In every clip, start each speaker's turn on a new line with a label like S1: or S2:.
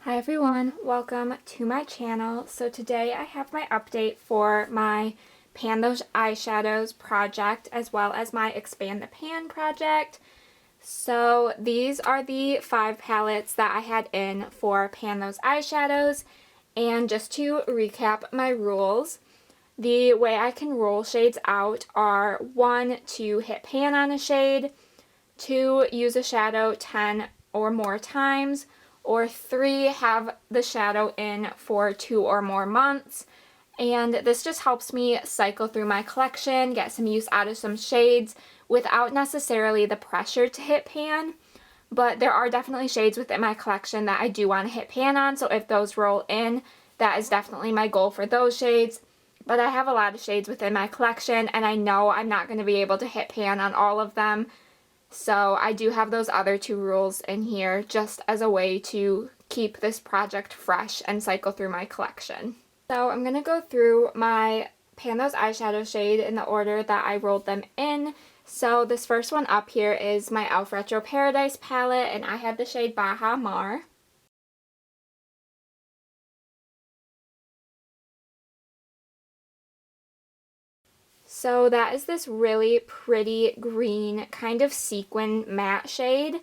S1: Hi everyone, welcome to my channel. So today I have my update for my Pan Those Eyeshadows project as well as my Expand the Pan project. So these are the 5 palettes that I had in for Pan Those Eyeshadows, and just to recap my rules, the way I can roll shades out are 1, to hit pan on a shade, 2, use a shadow 10 or more times, or 3, have the shadow in for 2 or more months. And this just helps me cycle through my collection, get some use out of some shades without necessarily the pressure to hit pan. But there are definitely shades within my collection that I do want to hit pan on, so if those roll in, that is definitely my goal for those shades. But I have a lot of shades within my collection, and I know I'm not going to be able to hit pan on all of them. So I do have those other 2 rules in here just as a way to keep this project fresh and cycle through my collection. So I'm going to go through my Pan Those eyeshadow shade in the order that I rolled them in. So this first one up here is my e.l.f. Retro Paradise palette, and I had the shade Baha Mar. So that is this really pretty green kind of sequin matte shade.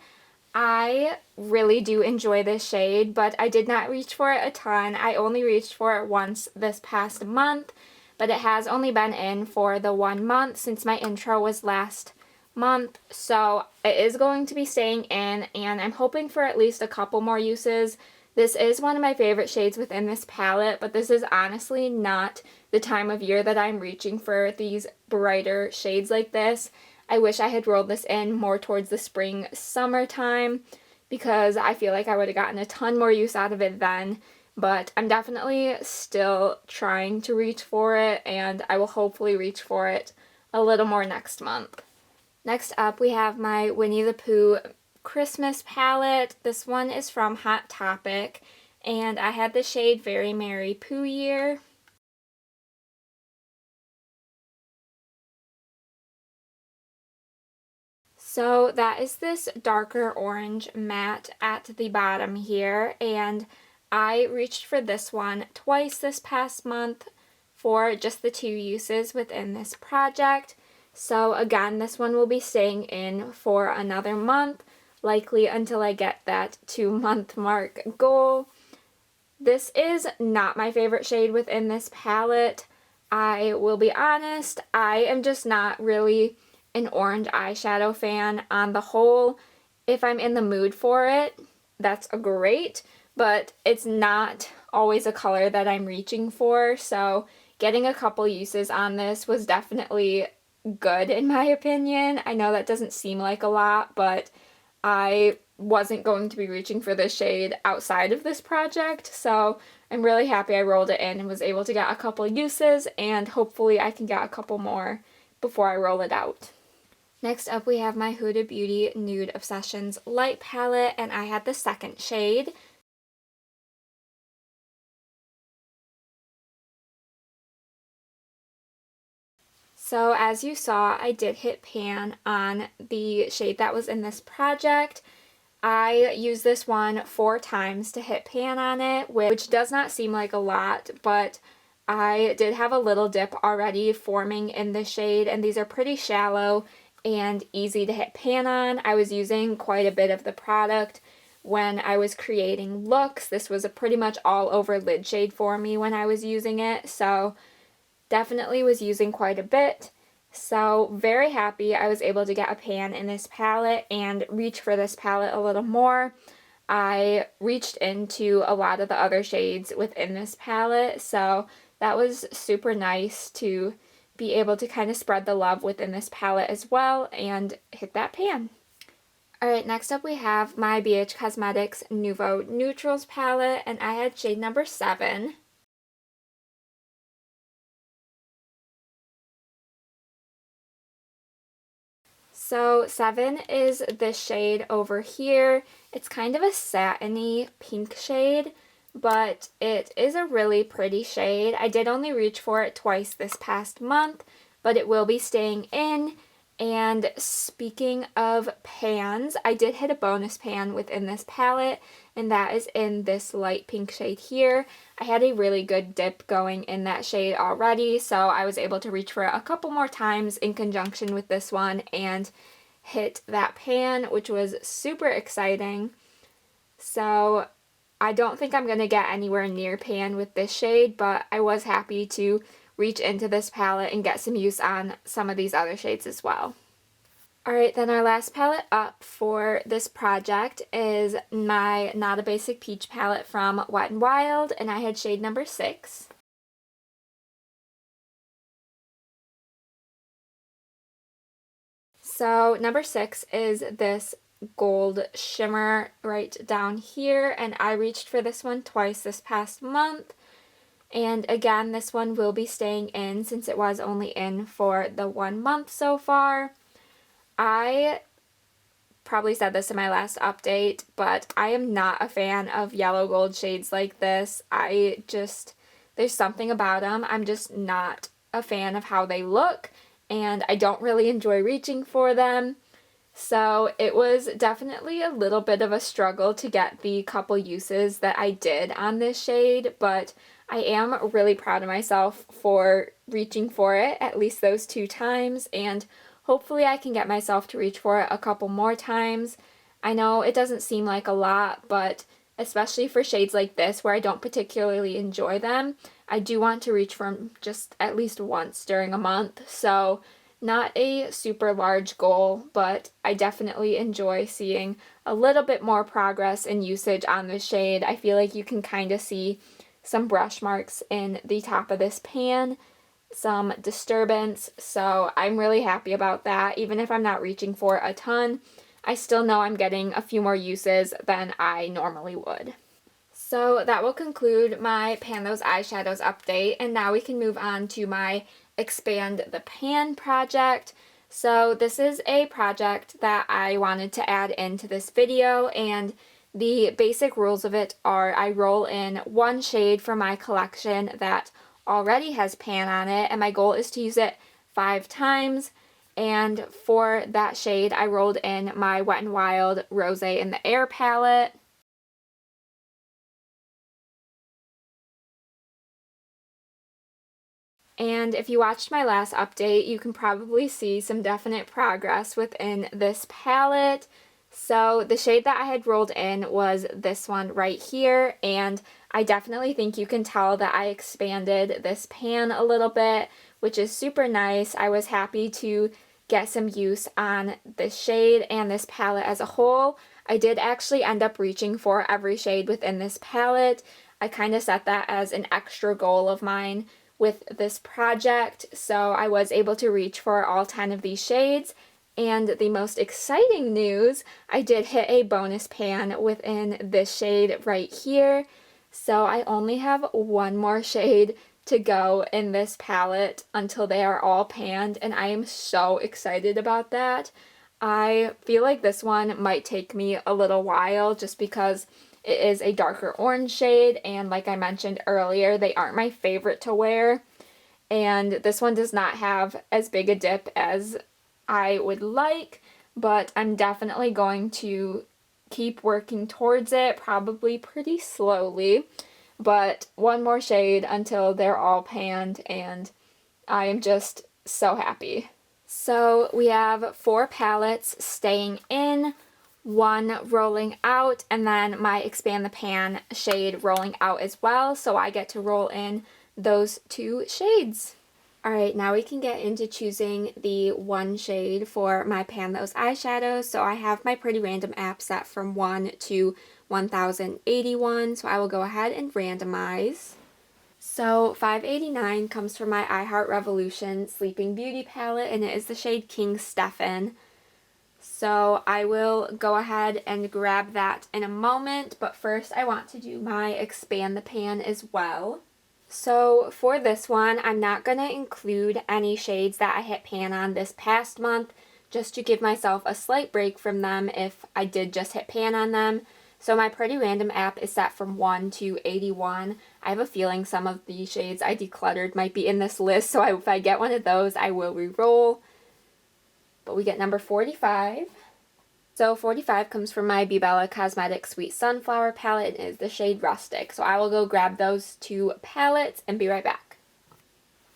S1: I really do enjoy this shade, but I did not reach for it a ton. I only reached for it once this past month, but it has only been in for the 1 month since my intro was last month. So it is going to be staying in, and I'm hoping for at least a couple more uses. This is one of my favorite shades within this palette, but this is honestly not the time of year that I'm reaching for these brighter shades like this. I wish I had rolled this in more towards the spring, summertime, because I feel like I would have gotten a ton more use out of it then. But I'm definitely still trying to reach for it, and I will hopefully reach for it a little more next month. Next up, we have my Winnie the Pooh Christmas palette. This one is from Hot Topic, and I had the shade Very Merry Pooh Year. So that is this darker orange matte at the bottom here, and I reached for this one twice this past month for just the 2 uses within this project. So again, this one will be staying in for another month, likely until I get that 2-month mark goal. This is not my favorite shade within this palette. I will be honest, I am just not really an orange eyeshadow fan on the whole. If I'm in the mood for it, that's great, but it's not always a color that I'm reaching for, so getting a couple uses on this was definitely good in my opinion. I know that doesn't seem like a lot, but I wasn't going to be reaching for this shade outside of this project, so I'm really happy I rolled it in and was able to get a couple uses, and hopefully I can get a couple more before I roll it out. Next up, we have my Huda Beauty Nude Obsessions light palette, and I had the second shade. So as you saw, I did hit pan on the shade that was in this project. I used this one 4 times to hit pan on it, which does not seem like a lot, but I did have a little dip already forming in the shade, and these are pretty shallow and easy to hit pan on. I was using quite a bit of the product when I was creating looks. This was a pretty much all over lid shade for me when I was using it, so definitely was using quite a bit. So very happy I was able to get a pan in this palette and reach for this palette a little more. I reached into a lot of the other shades within this palette, so that was super nice to be able to kind of spread the love within this palette as well and hit that pan. Alright, next up we have my BH Cosmetics Nouveau Neutrals palette, and I had shade number 7. So 7 is this shade over here. It's kind of a satiny pink shade, but it is a really pretty shade. I did only reach for it twice this past month, but it will be staying in. And speaking of pans, I did hit a bonus pan within this palette, and that is in this light pink shade here. I had a really good dip going in that shade already, so I was able to reach for it a couple more times in conjunction with this one and hit that pan, which was super exciting. So I don't think I'm going to get anywhere near pan with this shade, but I was happy to reach into this palette and get some use on some of these other shades as well. Alright, then our last palette up for this project is my Not a Basic Peach palette from Wet n Wild, and I had shade number 6. So number 6 is this gold shimmer right down here, and I reached for this one twice this past month. And again, this one will be staying in since it was only in for the 1 month so far. I probably said this in my last update, but I am not a fan of yellow gold shades like this. There's something about them. I'm just not a fan of how they look, and I don't really enjoy reaching for them. So it was definitely a little bit of a struggle to get the couple uses that I did on this shade, but I am really proud of myself for reaching for it at least those 2 times, and hopefully I can get myself to reach for it a couple more times. I know it doesn't seem like a lot, but especially for shades like this where I don't particularly enjoy them, I do want to reach for them just at least once during a month. So not a super large goal, but I definitely enjoy seeing a little bit more progress and usage on this shade. I feel like you can kind of see some brush marks in the top of this pan, some disturbance, so I'm really happy about that. Even if I'm not reaching for a ton, I still know I'm getting a few more uses than I normally would. So that will conclude my Pan Those Eyeshadows update, and now we can move on to my Expand the Pan project. So this is a project that I wanted to add into this video, and the basic rules of it are I roll in 1 shade from my collection that already has pan on it, and my goal is to use it 5 times. And for that shade, I rolled in my Wet n Wild Rosé in the Air palette. And if you watched my last update, you can probably see some definite progress within this palette. So the shade that I had rolled in was this one right here, and I definitely think you can tell that I expanded this pan a little bit, which is super nice. I was happy to get some use on this shade and this palette as a whole. I did actually end up reaching for every shade within this palette. I kind of set that as an extra goal of mine with this project, so I was able to reach for all 10 of these shades. And the most exciting news, I did hit a bonus pan within this shade right here. So I only have 1 more shade to go in this palette until they are all panned, and I am so excited about that. I feel like this one might take me a little while just because it is a darker orange shade, and like I mentioned earlier, they aren't my favorite to wear. And this one does not have as big a dip as I would like, but I'm definitely going to keep working towards it, probably pretty slowly, but 1 more shade until they're all panned, and I am just so happy. So we have 4 palettes staying in, 1 rolling out, and then my Expand the Pan shade rolling out as well, so I get to roll in those 2 shades. Alright, now we can get into choosing the 1 shade for my Pan Those eyeshadows. So I have my Pretty Random app set from 1 to 1081, so I will go ahead and randomize. So 589 comes from my I Heart Revolution Sleeping Beauty palette, and it is the shade King Stefan. So I will go ahead and grab that in a moment, but first I want to do my Expand the Pan as well. So for this one, I'm not going to include any shades that I hit pan on this past month, just to give myself a slight break from them if I did just hit pan on them. So my Pretty Random app is set from 1 to 81. I have a feeling some of the shades I decluttered might be in this list, so if I get one of those, I will re-roll. But we get number 45, So 45 comes from my Bella Cosmetics Sweet Sunflower palette and is the shade Rustic. So I will go grab those two palettes and be right back.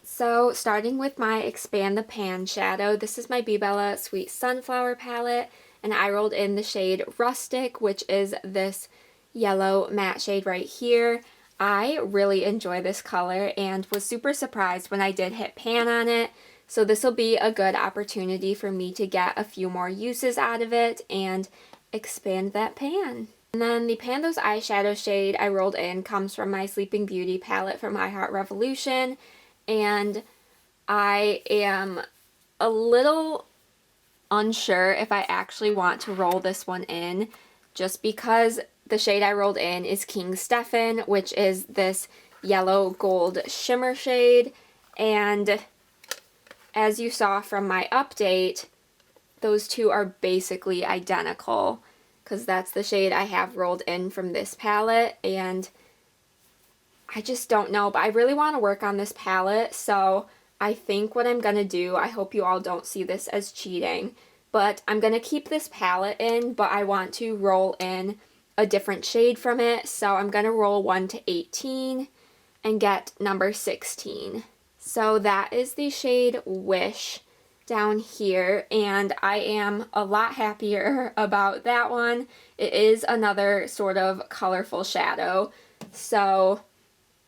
S1: So starting with my Expand the Pan shadow, this is my Bella Sweet Sunflower palette, and I rolled in the shade Rustic, which is this yellow matte shade right here. I really enjoy this color and was super surprised when I did hit pan on it. So this will be a good opportunity for me to get a few more uses out of it and expand that pan. And then the Those eyeshadow shade I rolled in comes from my Sleeping Beauty palette from I Heart Revolution. And I am a little unsure if I actually want to roll this one in, just because the shade I rolled in is King Stefan, which is this yellow gold shimmer shade. And as you saw from my update, those two are basically identical because that's the shade I have rolled in from this palette, and I just don't know, but I really want to work on this palette, so I think what I'm going to do, I hope you all don't see this as cheating, but I'm going to keep this palette in, but I want to roll in a different shade from it, so I'm going to roll 1 to 18 and get number 16. So that is the shade Wish down here, and I am a lot happier about that one. It is another sort of colorful shadow, so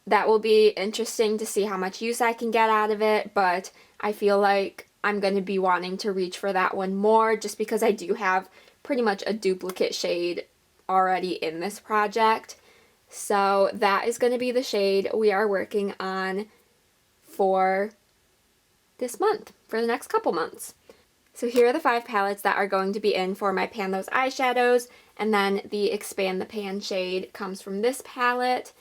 S1: that will be interesting to see how much use I can get out of it, but I feel like I'm going to be wanting to reach for that one more just because I do have pretty much a duplicate shade already in this project. So that is going to be the shade we are working on for this month, for the next couple months. So here are the 5 palettes that are going to be in for my Those eyeshadows, and then the Expand the Pan shade comes from this palette.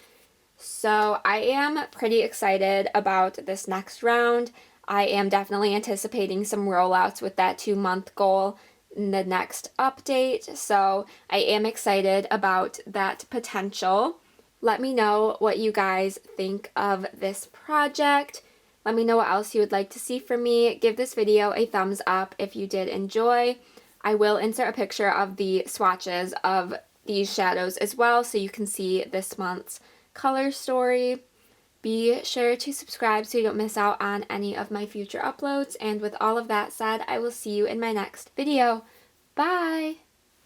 S1: So I am pretty excited about this next round. I am definitely anticipating some rollouts with that 2-month goal in the next update, so I am excited about that potential. Let me know what you guys think of this project. Let me know what else you would like to see from me. Give this video a thumbs up if you did enjoy. I will insert a picture of the swatches of these shadows as well so you can see this month's color story. Be sure to subscribe so you don't miss out on any of my future uploads. And with all of that said, I will see you in my next video. Bye!